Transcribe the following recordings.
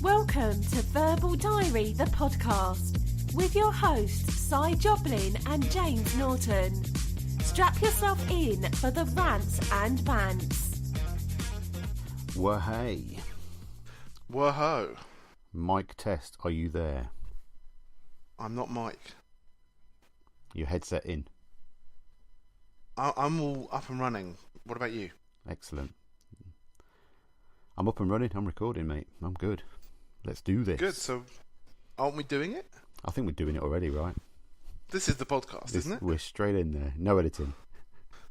Welcome to Verbal Diary, the podcast, with your hosts, Cy Joblin and James Norton. Strap yourself in for the rants and bants. Wah-hey. Whoa-ho. Mic test, are you there? I'm not Mike. Your headset in. I'm all up and running. What about you? Excellent. I'm up and running. I'm recording, mate. I'm good. Let's do this. Good. So, aren't we doing it? I think we're doing it already, right? This is the podcast, isn't it? We're straight in there. No editing.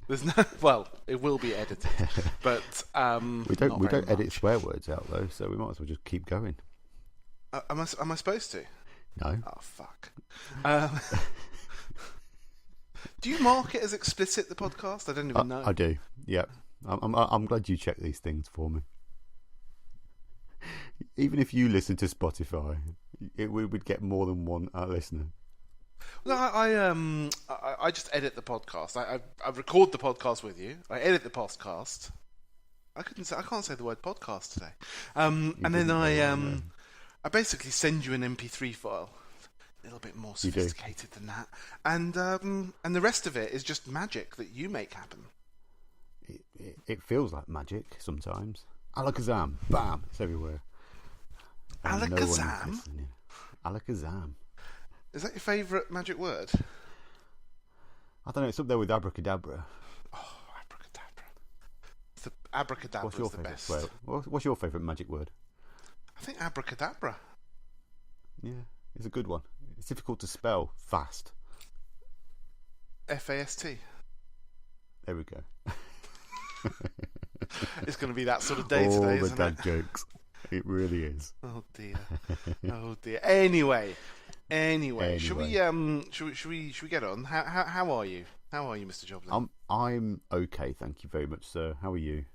There's no. Well, it will be edited, but we don't edit swear words out though, so we might as well just keep going. Am I supposed to? No. Oh fuck. Do you mark it as explicit, the podcast? I don't even know. I do. Yeah. I'm glad you check these things for me. Even if you listen to Spotify, we would get more than one listener. No, I just edit the podcast. I record the podcast with you. I edit the podcast. I can't say the word podcast today. And then I basically send you an MP3 file. A little bit more sophisticated than that. And the rest of it is just magic that you make happen. It feels like magic sometimes. Alakazam, bam, it's everywhere. And Alakazam? Alakazam. Is that your favourite magic word? I don't know, it's up there with abracadabra. Oh, abracadabra. Abracadabra is the best. What's your favourite magic word? I think abracadabra. Yeah, it's a good one. It's difficult to spell fast. F-A-S-T. There we go. It's going to be that sort of day today, isn't it? All the dad jokes. It really is. Oh dear. Oh dear. Anyway. Should we get on? How are you? How are you, Mr. Joblin? I'm okay, thank you very much, sir. How are you?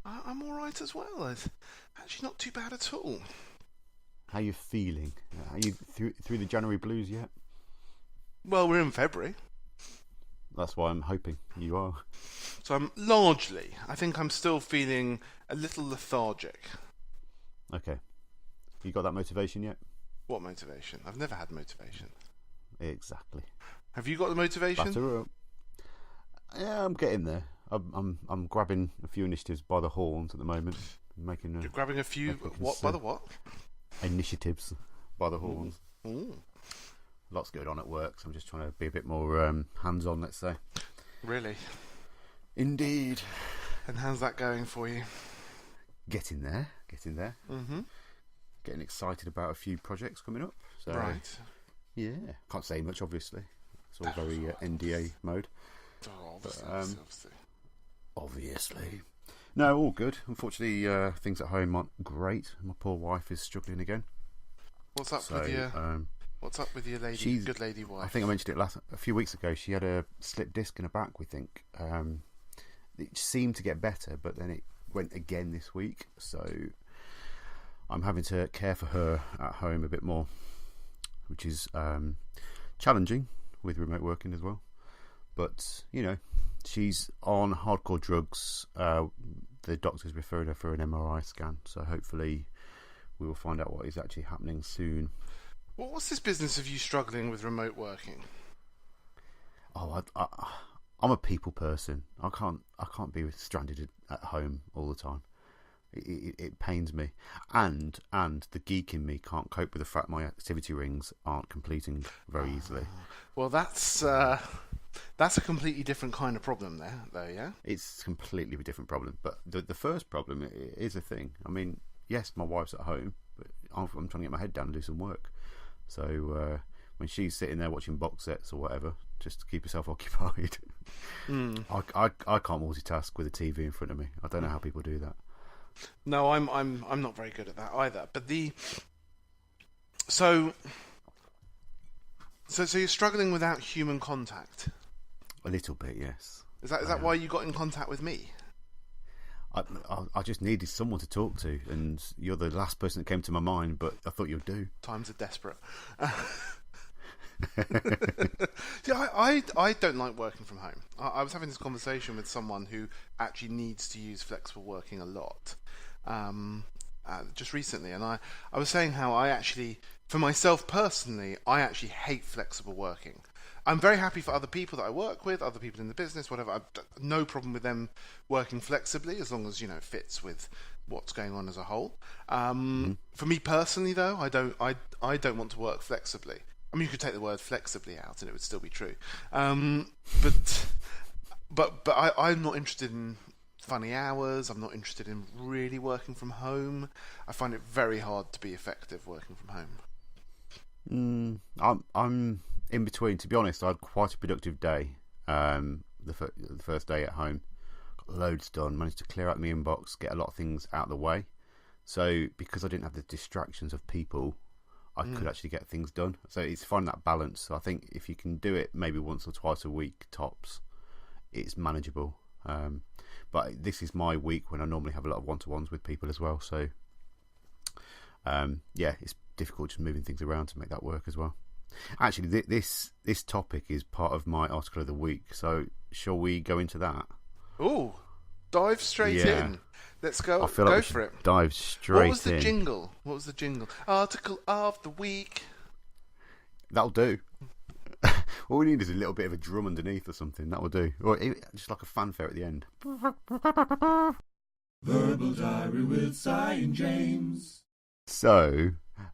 I'm all right as well. It's actually not too bad at all. How are you feeling? Are you through the January blues yet? Well, we're in February. That's why I'm hoping you are. So I think I'm still feeling a little lethargic. Okay. You got that motivation yet? What motivation? I've never had motivation. Exactly. Have you got the motivation? Batter up. Yeah, I'm getting there. I'm grabbing a few initiatives by the horns at the moment. You're grabbing a few what by the what? Initiatives by the horns. Ooh. Lots going on at work, so I'm just trying to be a bit more hands-on, let's say. Really? Indeed. And how's that going for you? Getting there. Mm-hmm. Getting excited about a few projects coming up. So, right. Yeah. Can't say much, obviously. It's all very NDA mode. Oh, Obviously. No, all good. Unfortunately, things at home aren't great. My poor wife is struggling again. What's up with your lady, good lady wife? I think I mentioned it a few weeks ago. She had a slipped disc in her back, we think. It seemed to get better, but then it went again this week. So I'm having to care for her at home a bit more, which is challenging with remote working as well. But, she's on hardcore drugs. The doctor's referred her for an MRI scan, so hopefully we will find out what is actually happening soon. Well, what's this business of you struggling with remote working? Oh, I'm a people person. I can't be stranded at home all the time. It pains me, and the geek in me can't cope with the fact my activity rings aren't completing very easily. Well, that's a completely different kind of problem there, though. Yeah, it's completely a different problem. But the first problem is a thing. I mean, yes, my wife's at home, but I'm trying to get my head down and do some work. So when she's sitting there watching box sets or whatever, just to keep herself occupied, I can't multitask with a TV in front of me. I don't know how people do that. No, I'm not very good at that either. But so you're struggling without human contact? A little bit, yes. Is that why you got in contact with me? I just needed someone to talk to, and you're the last person that came to my mind, but I thought you'd do. Times are desperate. See, I don't like working from home. I was having this conversation with someone who actually needs to use flexible working a lot. just recently, and I was saying how I actually, for myself personally, I actually hate flexible working. I'm very happy for other people that I work with, other people in the business, whatever. I've no problem with them working flexibly as long as it fits with what's going on as a whole. For me personally, though, I don't want to work flexibly. I mean, you could take the word flexibly out and it would still be true. But I'm not interested in funny hours. I'm not interested in really working from home. I find it very hard to be effective working from home. I'm in between. To be honest, I had quite a productive day. The first day at home, got loads done. Managed to clear out my inbox, get a lot of things out of the way. So because I didn't have the distractions of people, I could actually get things done. So it's finding that balance. So I think if you can do it maybe once or twice a week tops, it's manageable. But this is my week when I normally have a lot of one-to-ones with people as well. So it's difficult just moving things around to make that work as well. Actually, this topic is part of my article of the week. So shall we go into that? Ooh, dive straight in. Let's go. I feel like go for it. Dive straight in. What was the jingle? Article of the week. That'll do. All we need is a little bit of a drum underneath or something. That will do. Or just like a fanfare at the end. Verbal Diary with Si and James. So,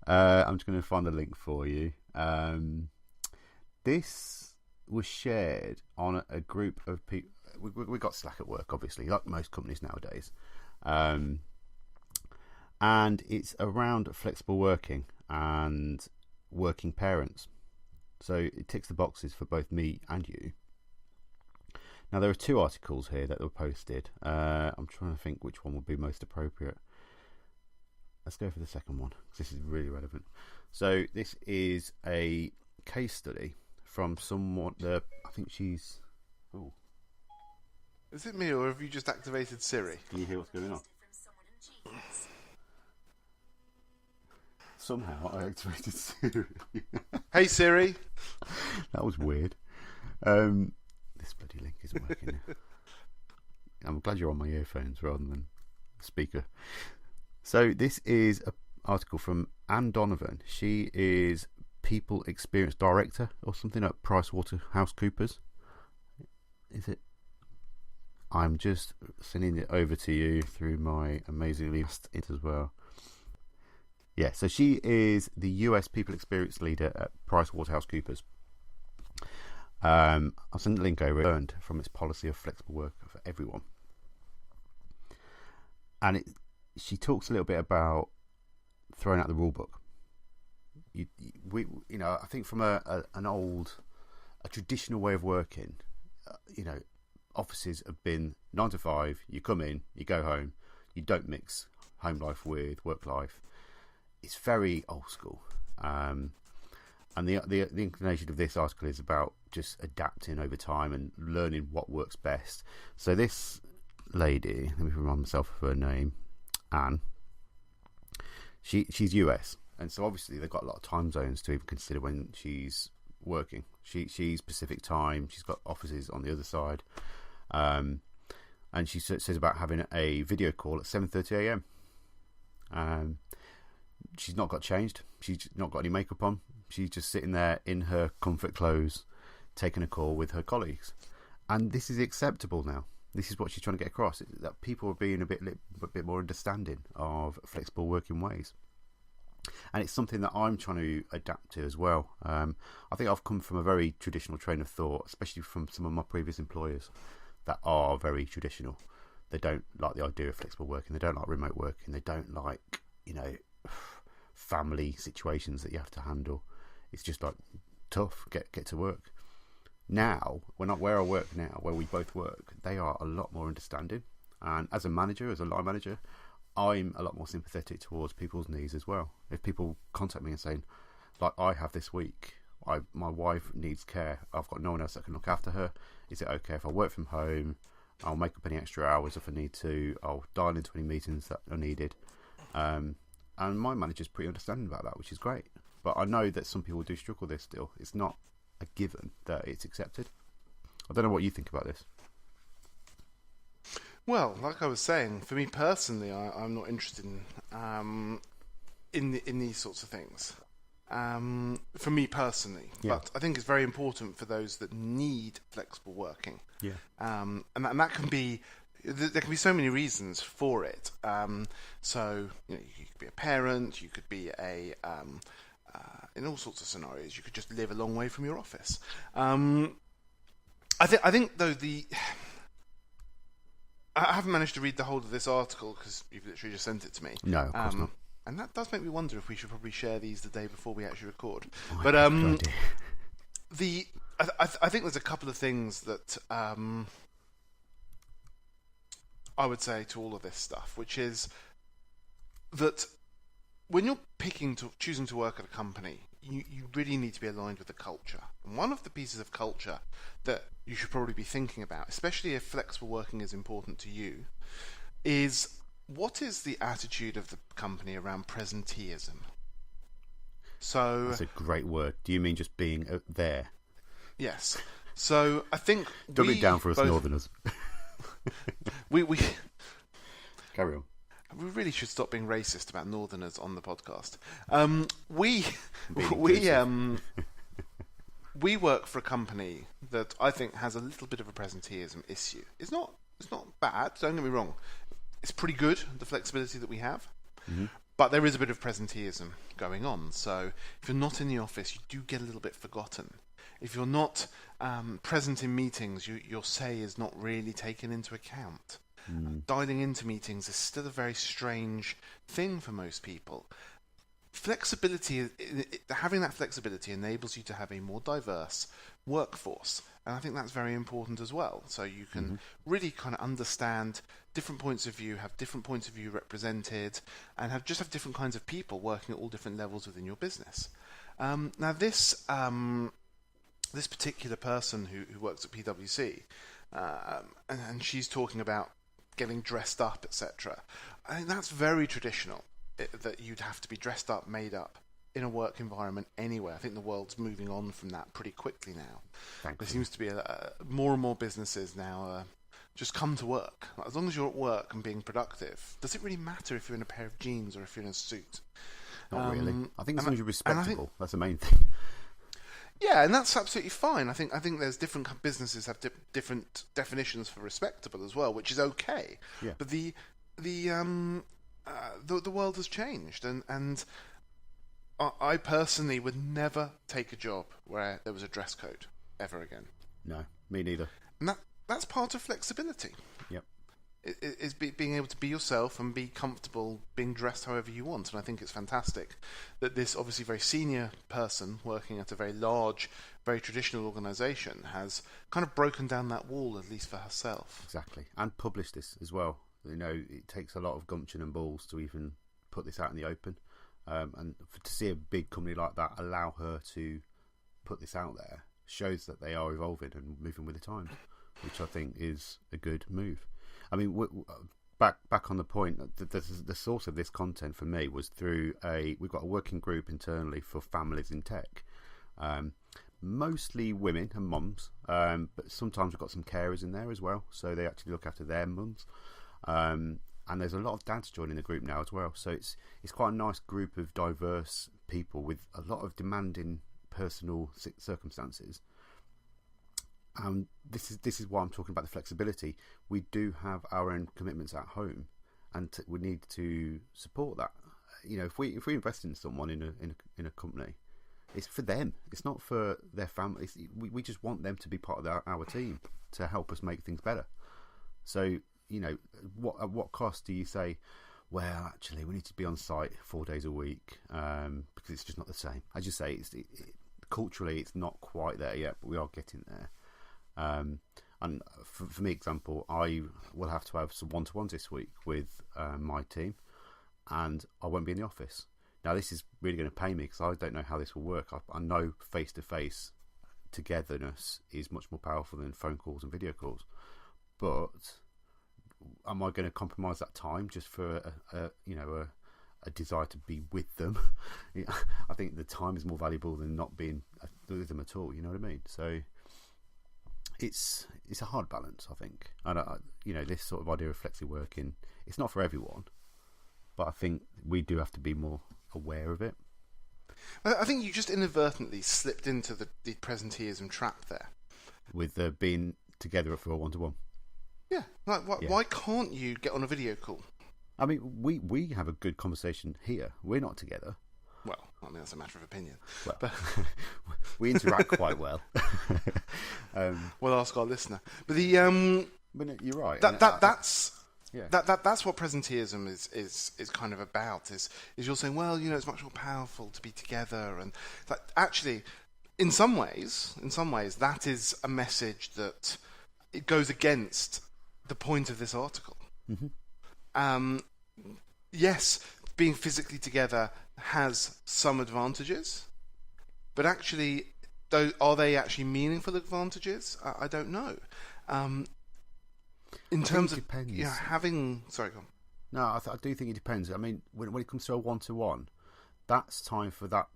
I'm just going to find the link for you. This was shared on a group of people. We got Slack at work, obviously, like most companies nowadays. And it's around flexible working and working parents. So it ticks the boxes for both me and you. Now, there are 2 articles here that were posted. I'm trying to think which one would be most appropriate. Let's go for the second one, because this is really relevant. So this is a case study from someone. I think she's... Oh. Is it me, or have you just activated Siri? Can you hear what's going on? Somehow I activated Siri. Hey Siri. That was weird. This bloody link isn't working now. I'm glad you're on my earphones rather than the speaker. So this is an article from Anne Donovan. She is People Experience Director or something at PricewaterhouseCoopers. Is it? I'm just sending it over to you through my amazingly fast internet as well. Yeah, so she is the US People Experience Leader at PricewaterhouseCoopers. I'll send the link over. Learned from its policy of flexible work for everyone. And she talks a little bit about throwing out the rule book. I think from a traditional way of working, offices have been 9 to 5. You come in, you go home. You don't mix home life with work life. It's very old school. And the inclination of this article is about just adapting over time and learning what works best. So this lady, let me remind myself of her name, Anne. She's US, and so obviously they've got a lot of time zones to even consider when she's working. She's Pacific time. She's got offices on the other side, and she says about having a video call at 7:30 a.m. She's not got changed. She's not got any makeup on. She's just sitting there in her comfort clothes, taking a call with her colleagues, and this is acceptable now. This is what she's trying to get across: that people are being a bit more understanding of flexible working ways, and it's something that I'm trying to adapt to as well. I think I've come from a very traditional train of thought, especially from some of my previous employers that are very traditional. They don't like the idea of flexible working. They don't like remote working. They don't like family situations that you have to handle. It's just like tough. Get to work. Now, where I work now, where we both work, they are a lot more understanding. And as a manager, as a line manager, I'm a lot more sympathetic towards people's needs as well. If people contact me and saying, like I have this week, my wife needs care, I've got no one else that can look after her. Is it okay if I work from home? I'll make up any extra hours if I need to. I'll dial into any meetings that are needed. And my manager's pretty understanding about that, which is great. But I know that some people do struggle with this still. It's not a given that it's accepted. I don't know what you think about this. Well, like I was saying, for me personally, I'm not interested in these sorts of things. For me personally, Yeah. but I think it's very important for those that need flexible working. Yeah. And that can be. There can be so many reasons for it. So you could be a parent, you could be in all sorts of scenarios. You could just live a long way from your office. I think though I haven't managed to read the whole of this article because you've literally just sent it to me. No, of course not. And that does make me wonder if we should probably share these the day before we actually record. Oh, But good idea. I think there's a couple of things that I would say to all of this stuff, which is that when you're choosing to work at a company, you really need to be aligned with the culture. And one of the pieces of culture that you should probably be thinking about, especially if flexible working is important to you, is what is the attitude of the company around presenteeism? So That's a great word. Do you mean just being there? yes. So I think Dumb it down for us both, Northerners. we Carry on. We really should stop being racist about Northerners on the podcast. We work for a company that I think has a little bit of a presenteeism issue. It's not bad. Don't get me wrong. It's pretty good, the flexibility that we have. Mm-hmm. But there is a bit of presenteeism going on. So if you're not in the office, you do get a little bit forgotten. If you're not present in meetings, your say is not really taken into account. Dialing into meetings is still a very strange thing for most people. Flexibility, having that flexibility enables you to have a more diverse workforce, and I think that's very important as well. So you can really kind of understand different points of view, have different points of view represented, and have different kinds of people working at all different levels within your business. Now this particular person who works at PwC, and she's talking about getting dressed up, etc. I think that's very traditional, that you'd have to be dressed up, made up in a work environment anyway. I think the world's moving on from that pretty quickly now. There seems to be more and more businesses now just come to work. As long as you're at work and being productive, does it really matter if you're in a pair of jeans or if you're in a suit? Not really. I think as long as you're respectable, that's the main thing. Yeah, and that's absolutely fine. I think there's different businesses have different definitions for respectable as well, which is okay. Yeah. But the world has changed, and I personally would never take a job where there was a dress code ever again. No, me neither. And that's part of flexibility. Yep. Is being able to be yourself and be comfortable being dressed however you want. And I think it's fantastic that this obviously very senior person working at a very large, very traditional organisation has kind of broken down that wall, at least for herself. Exactly. And published this as well. You know, it takes a lot of gumption and balls to even put this out in the open. And to see a big company like that allow her to put this out there shows that they are evolving and moving with the times, which I think is a good move. I mean, back on the point, the source of this content for me was through we've got a working group internally for families in tech, mostly women and mums, but sometimes we've got some carers in there as well, so they actually look after their mums, and there's a lot of dads joining the group now as well, so it's quite a nice group of diverse people with a lot of demanding personal circumstances. This is why I'm talking about the flexibility. We do have our own commitments at home, and we need to support that. You know, if we invest in someone in a company, it's for them. It's not for their families. We just want them to be part of our team to help us make things better. So, you know, at what cost do you say, well, actually, we need to be on site 4 days a week because it's just not the same. As you say, culturally, it's not quite there yet, but we are getting there. And for me, example, I will have to have some one-to-ones this week with my team, and I won't be in the office. Now, this is really going to pay me because I don't know how this will work. I know face-to-face togetherness is much more powerful than phone calls and video calls, but am I going to compromise that time just for a desire to be with them? I think the time is more valuable than not being with them at all. You know what I mean? So it's a hard balance, I think. And this sort of idea of flexi working, it's not for everyone, but I think we do have to be more aware of it. I think you just inadvertently slipped into the presenteeism trap there. With being together for a one-to-one. Yeah, why can't you get on a video call? I mean, we have a good conversation here. We're not together. Well, I mean, that's a matter of opinion. Well, but we interact quite well. We'll ask our listener. But the but no, you're right. That's yeah. That's what presenteeism is kind of about. Is you're saying, well, it's much more powerful to be together, and that actually, in some ways, that is a message that it goes against the point of this article. Mm-hmm. Yes, being physically together has some advantages, but actually, are they actually meaningful advantages? I don't know. In terms of having... Sorry, go on. No, I do think it depends. I mean, when it comes to a one-to-one, that's time for that.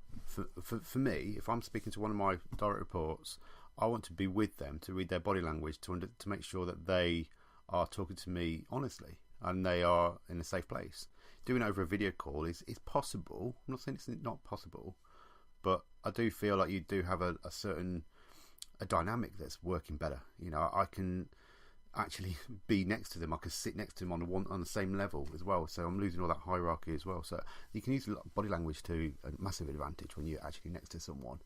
For me, if I'm speaking to one of my direct reports, I want to be with them to read their body language, to make sure that they are talking to me honestly and they are in a safe place. Doing it over a video call is possible. I'm not saying it's not possible, but I do feel like you do have a certain dynamic that's working better. I can actually be next to them. I can sit next to them on the same level as well. So I'm losing all that hierarchy as well. So you can use body language to a massive advantage when you're actually next to someone.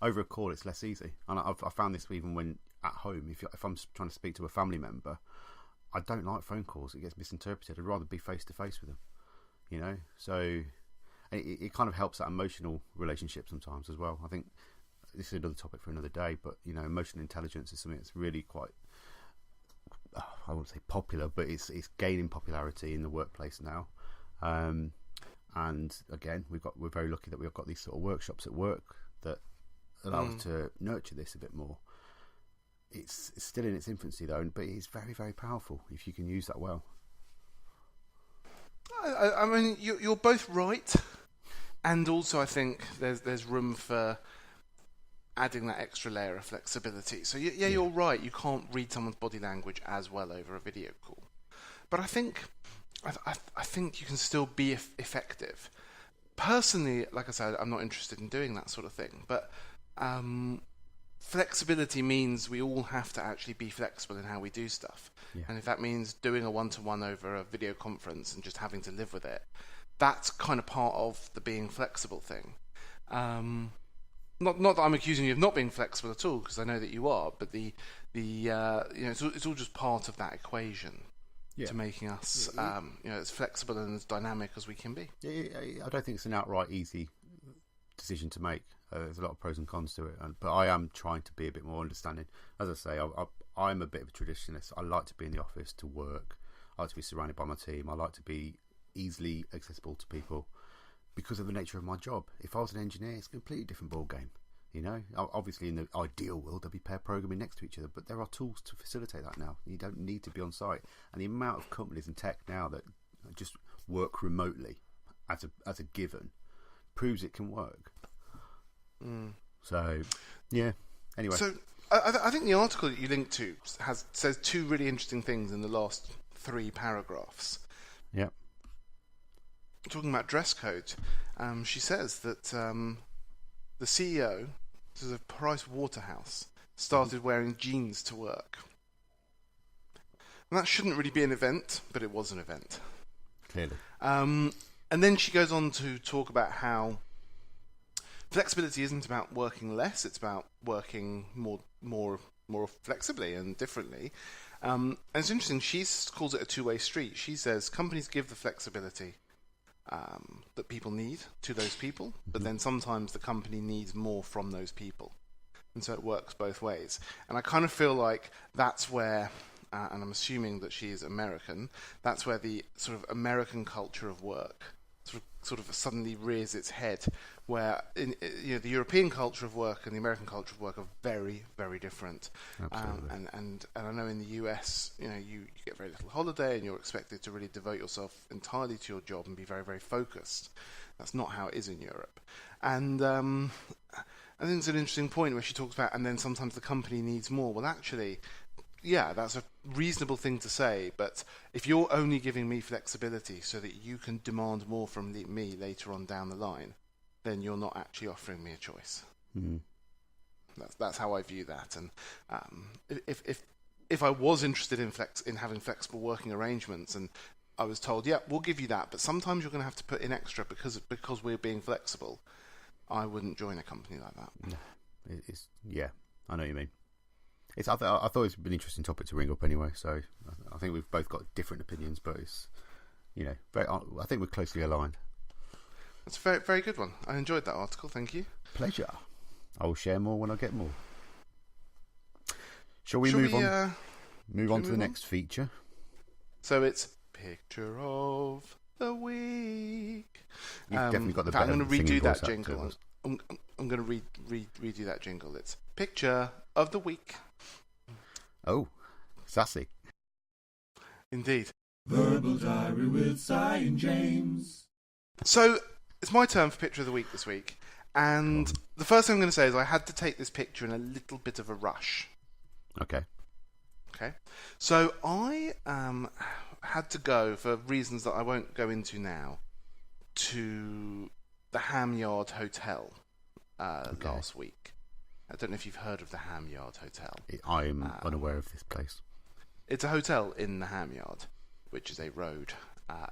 Over a call, it's less easy, and I found this even when at home. If I'm trying to speak to a family member, I don't like phone calls. It gets misinterpreted. I'd rather be face to face with them. So it kind of helps that emotional relationship sometimes as well. I think this is another topic for another day, but emotional intelligence is something that's really quite, I wouldn't say popular, but it's gaining popularity in the workplace now. And again, we're very lucky that we've got these sort of workshops at work that allow us to nurture this a bit more. It's still in its infancy though, but it's very, very powerful if you can use that well. I mean, you're both right, and also I think there's room for adding that extra layer of flexibility. So you're right. You can't read someone's body language as well over a video call, but I think you can still be effective. Personally, like I said, I'm not interested in doing that sort of thing, but flexibility means we all have to actually be flexible in how we do stuff. Yeah. And if that means doing a one-to-one over a video conference and just having to live with it, that's kind of part of the being flexible thing. Not that I'm accusing you of not being flexible at all, because I know that you are, but it's all just part of that equation to making us as flexible and as dynamic as we can be. I don't think it's an outright easy decision to make. There's a lot of pros and cons to it, but I am trying to be a bit more understanding. As I say, I'm a bit of a traditionalist. I like to be in the office to work. I like to be surrounded by my team. I like to be easily accessible to people because of the nature of my job. If I was an engineer, it's a completely different ball game. Obviously in the ideal world there'll be pair programming next to each other, but there are tools to facilitate that now. You don't need to be on site, and the amount of companies in tech now that just work remotely as a given proves it can work. So anyway, so I think the article that you linked to says two really interesting things in the last 3 paragraphs. Yeah. Talking about dress code, she says that the CEO, this is a Price Waterhouse, started wearing jeans to work. And that shouldn't really be an event, but it was an event. Clearly. And then she goes on to talk about how flexibility isn't about working less; it's about working more flexibly and differently. And it's interesting. She calls it a two-way street. She says companies give the flexibility that people need to those people, but then sometimes the company needs more from those people, and so it works both ways. And I kind of feel like that's where, and I'm assuming that she is American, that's where the sort of American culture of work sort of suddenly rears its head, where the European culture of work and the American culture of work are very, very different. Absolutely. And I know in the US, you get very little holiday, and you're expected to really devote yourself entirely to your job and be very, very focused. That's not how it is in Europe. And I think it's an interesting point where she talks about, and then sometimes the company needs more. Well, actually, yeah, that's a reasonable thing to say, but if you're only giving me flexibility so that you can demand more from me later on down the line, then you're not actually offering me a choice. Mm. That's how I view that. And if I was interested in having flexible working arrangements, and I was told, yeah, we'll give you that, but sometimes you're going to have to put in extra because we're being flexible, I wouldn't join a company like that. No, yeah, I know what you mean. I thought it's been an interesting topic to bring up anyway. So I think we've both got different opinions, but it's I think we're closely aligned. That's a very, very good one. I enjoyed that article. Thank you. Pleasure. I will share more when I get more. Shall we move on? Move on to the next feature. So it's Picture of the Week. You've definitely got the I'm better going to redo that singing jingle. voice I'm going to redo that jingle. It's Picture of the Week. Oh, sassy. Indeed. Verbal Diary with Si and James. So it's my turn for Picture of the Week this week. And the first thing I'm going to say is I had to take this picture in a little bit of a rush. Okay. So I had to go, for reasons that I won't go into now, to the Ham Yard Hotel last week. I don't know if you've heard of the Ham Yard Hotel. I'm unaware of this place. It's a hotel in the Ham Yard, which is a road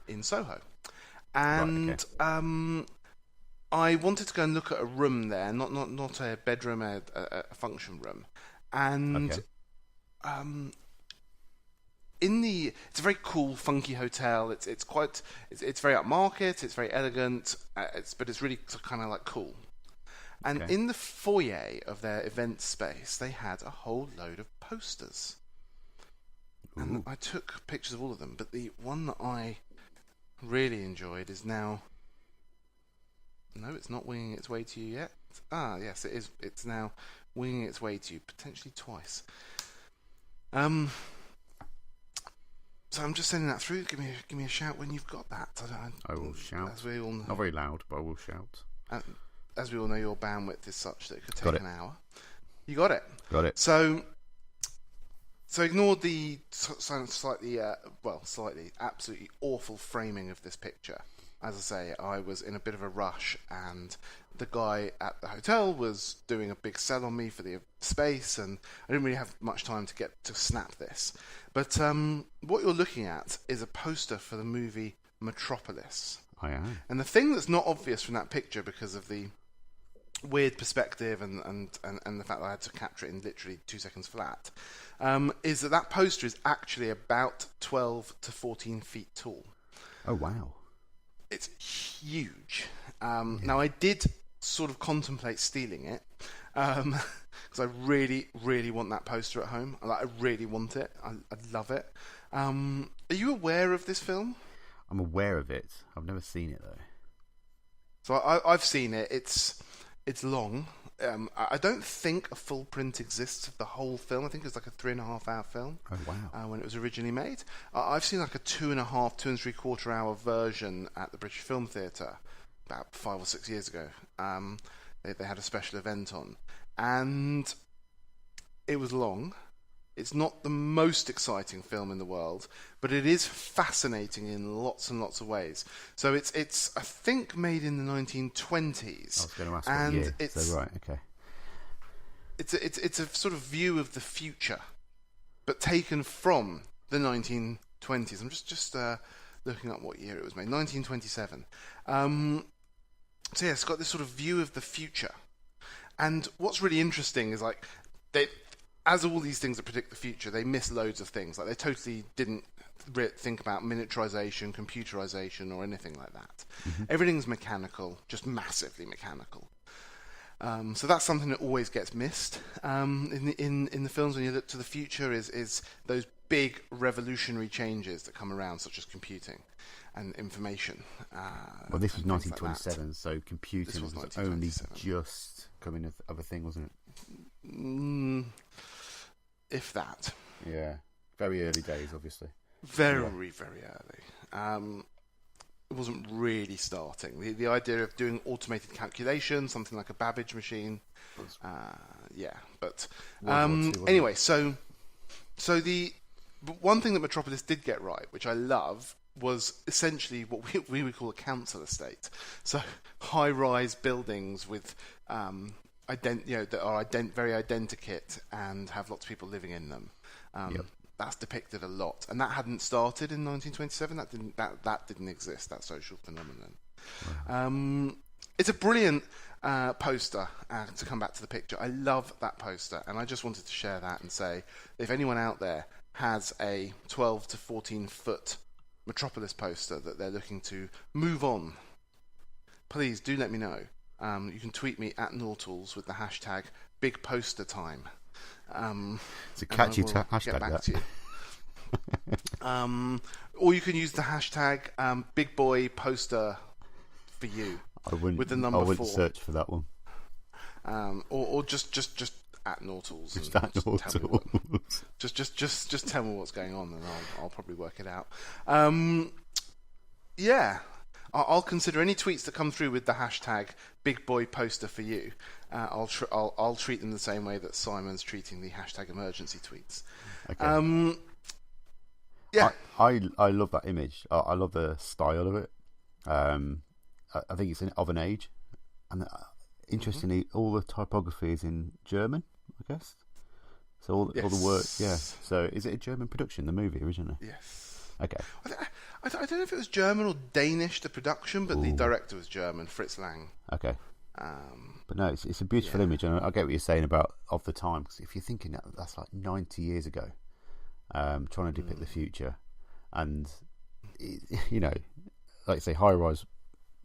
in Soho. And right, okay. I wanted to go and look at a room there, not a bedroom, a function room. And okay. It's a very cool, funky hotel. It's very upmarket. It's very elegant. But it's really kind of like cool. And Okay. in the foyer of their event space, they had a whole load of posters. And Ooh. I took pictures of all of them. But the one that I really enjoyed is now. No, it's not winging its way to you yet. Ah, yes, it is. It's now winging its way to you, potentially twice. So I'm just sending that through. Give me a shout when you've got that. I will shout. As we all know, Not very loud, but I will shout. as we all know, your bandwidth is such that it could Got take it. an hour. You got it. Got it. So ignore the slightly absolutely awful framing of this picture. As I say, I was in a bit of a rush, and the guy at the hotel was doing a big sell on me for the space, and I didn't really have much time to snap this. But what you're looking at is a poster for the movie Metropolis. I am. And the thing that's not obvious from that picture, because of the weird perspective and the fact that I had to capture it in literally 2 seconds flat, is that poster is actually about 12 to 14 feet tall. Oh, wow. It's huge. Now, I did sort of contemplate stealing it, because I really, really want that poster at home. I really want it. I love it. Are you aware of this film? I'm aware of it. I've never seen it, though. So I've seen it. It's long. I don't think a full print exists of the whole film. I think it's like a 3.5 hour film. Oh, wow. When it was originally made. I've seen like a 2.5, 2 3/4 hour version at the British Film Theatre about 5 or 6 years ago. They had a special event on, and it was long. It's not the most exciting film in the world, but it is fascinating in lots and lots of ways. So it's I think made in the 1920s. I was going to ask and what year. it's So, right, okay. it's a sort of view of the future, but taken from the 1920s. I'm just looking up what year it was made. 1927. So yeah, it's got this sort of view of the future. And what's really interesting is like as all these things that predict the future, they miss loads of things. Like they totally didn't think about miniaturization, computerization, or anything like that. Mm-hmm. Everything's mechanical, just massively mechanical. So that's something that always gets missed in the films when you look to the future. Is those big revolutionary changes that come around, such as computing and information. Well, this was and things like 1927, so computing was only just coming of a thing, wasn't it? If that. Yeah. Very early days, obviously. Very, very early. really starting. The idea of doing automated calculation, something like a Babbage machine. But World War II, anyway, so the one thing that Metropolis did get right, which I love, was essentially what we would call a council estate. So high-rise buildings with that are very identikit and have lots of people living in them. That's depicted a lot, and that hadn't started in 1927. That didn't exist. That social phenomenon. Wow. It's a brilliant poster. To come back to the picture, I love that poster, and I just wanted to share that and say, if anyone out there has a 12 to 14 foot Metropolis poster that they're looking to move on, please do let me know. You can tweet me at Nortals with the hashtag #BigPosterTime. It's a catchy hashtag. Get back to you. Or you can use the hashtag #BigBoyPoster for you. I wouldn't 4. search for that one. Or just at Nortals. Just at Nortals. Just tell me what's going on, and I'll probably work it out. I'll consider any tweets that come through with the hashtag #BigBoyPoster for you. I'll treat them the same way that Simon's treating the hashtag emergency tweets. Okay. I love that image. I love the style of it. I think it's of an age, and interestingly, all the typography is in German, I guess. So all the work, yeah. So is it a German production, the movie originally? Yes. Okay. I don't know if it was German or Danish, the production, but the director was German, Fritz Lang. Okay. But no, it's a beautiful image, and I get what you're saying about of the time. Because if you're thinking that's like 90 years ago, trying to depict the future, and like you say, high-rise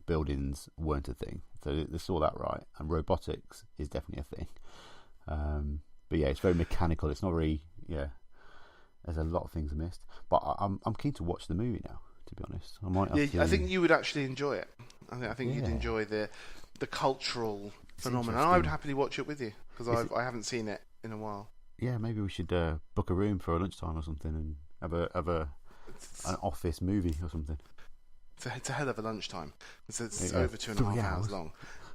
buildings weren't a thing, so they saw that right, and robotics is definitely a thing. But yeah, it's very mechanical. It's not very There's a lot of things missed, but I'm keen to watch the movie now. To be honest, I might. I think you would actually enjoy it. I think you'd enjoy the cultural phenomenon. I would happily watch it with you because I haven't seen it in a while. Yeah, maybe we should book a room for a lunchtime or something and have an office movie or something. It's a hell of a lunchtime. It's over 2.5 hours long.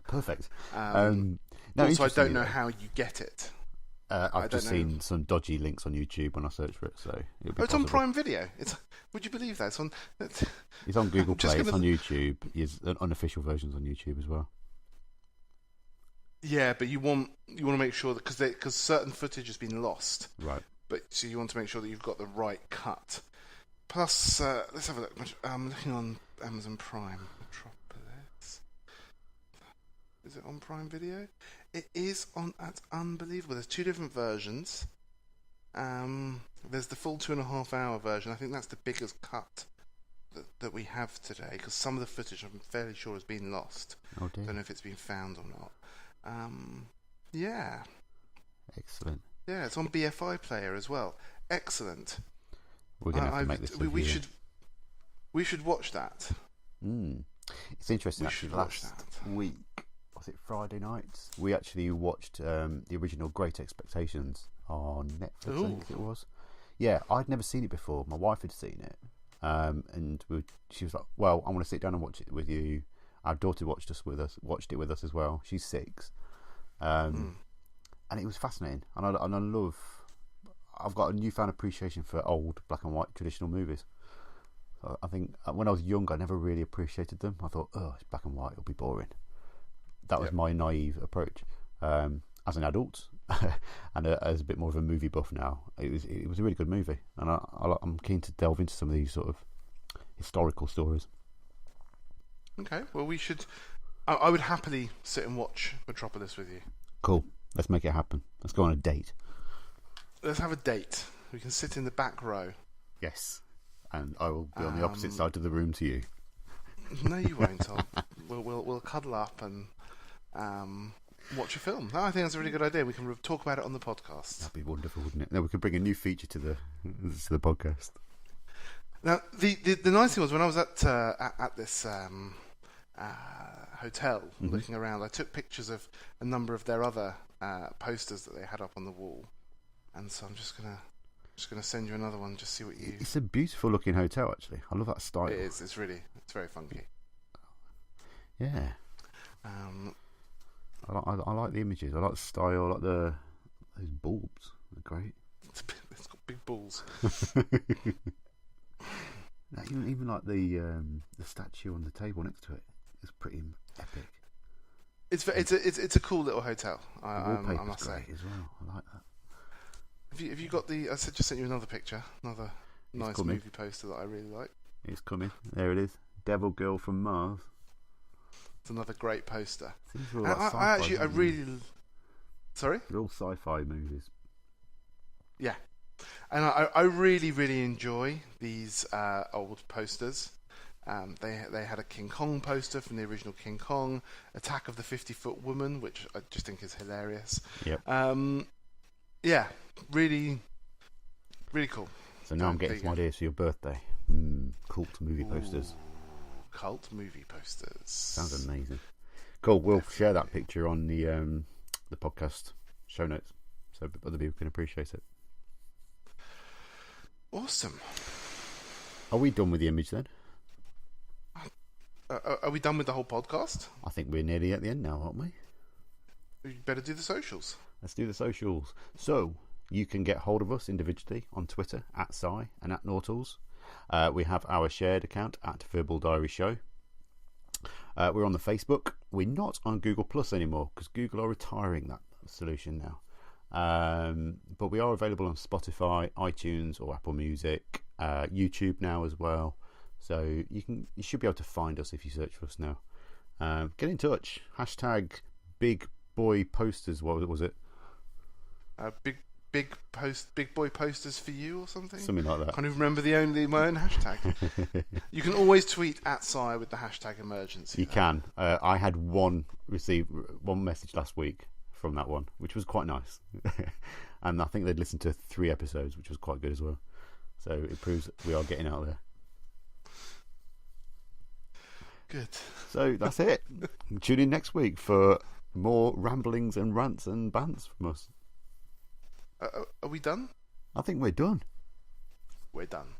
Perfect. Also, I don't know how you get it. I've just seen some dodgy links on YouTube when I search for it, so it's on Prime Video. Would you believe that? It's on Google Play. It's on YouTube. There's unofficial versions on YouTube as well. Yeah, but you want to make sure that because certain footage has been lost, right? But so you want to make sure that you've got the right cut. Plus, let's have a look. I'm looking on Amazon Prime. Metropolis. Is it on Prime Video? It is on. That's unbelievable. There's 2 different versions. There's the full 2.5 hour version. I think that's the biggest cut that we have today, because some of the footage I'm fairly sure has been lost. Oh dear. Don't know if it's been found or not. Yeah. Excellent. Yeah, it's on BFI Player as well. Excellent. We're going to have to make this we should watch that. It's interesting. We actually, should watch that. Week, was it Friday night? We actually watched the original Great Expectations on Netflix. Ooh. I think it was. Yeah, I'd never seen it before. My wife had seen it, and she was like, "Well, I want to sit down and watch it with you." Our daughter watched it with us as well. She's 6, and it was fascinating. And I love. I've got a newfound appreciation for old black and white traditional movies. I think when I was young, I never really appreciated them. I thought, it's black and white, it'll be boring. That was my naive approach. As an adult, and as a bit more of a movie buff now, it was a really good movie, and I'm keen to delve into some of these sort of historical stories. Okay, well, we should. I would happily sit and watch Metropolis with you. Cool. Let's make it happen. Let's go on a date. Let's have a date. We can sit in the back row. Yes, and I will be on the opposite side of the room to you. No, you won't. We'll cuddle up and watch a film. I think that's a really good idea. We can talk about it on the podcast. That'd be wonderful, wouldn't it? Then we could bring a new feature to the podcast. Now, the nice thing was when I was at this hotel looking around, I took pictures of a number of their other posters that they had up on the wall, and so I'm just gonna Just going to send you another one. Just see what you. It's a beautiful looking hotel, actually. I love that style. It is. It's very funky. Yeah. I like the images. I like the style. I like those bulbs. They're great. It's got big balls. Even like the statue on the table next to it is pretty epic. It's a cool little hotel. The I wallpaper's must say. great as well. I like that. Have you got the? Just sent you another picture. Another nice coming. movie poster that I really like. It's coming. There it is. Devil Girl from Mars. It's another great poster. Seems all And like I sci-fi, actually, I don't they? really. Sorry. They're all sci-fi movies. Yeah, and I really enjoy these old posters. They had a King Kong poster from the original King Kong, Attack of the 50-Foot Woman, which I just think is hilarious. Yep. Yeah, really cool. So now I'm getting There some you go. ideas for your birthday. Cult movie posters. Cult movie posters. Sounds amazing. Cool. We'll share that picture on the podcast show notes so other people can appreciate it. Awesome. Are we done with the image then? Are we done with the whole podcast? I think we're nearly at the end now, aren't we? We better do the socials. Let's do the socials. So you can get hold of us individually on Twitter at Sci and at Nautals. We have our shared account at Verbal Diary Show. We're on the Facebook. We're not on Google Plus anymore because Google are retiring that solution now. But we are available on Spotify, iTunes, or Apple Music, YouTube now as well. So you should be able to find us if you search for us now. Get in touch. Hashtag Big Boy Posters. What was it? Big boy posters for you or something. Something like that. Can't even remember my own hashtag. You can always tweet at Sci with the hashtag emergency. You can. I had one message last week from that one, which was quite nice. And I think they'd listened to 3 episodes, which was quite good as well. So it proves that we are getting out there. Good. So that's it. Tune in next week for more ramblings and rants and bants from us. Are we done? I think we're done. We're done.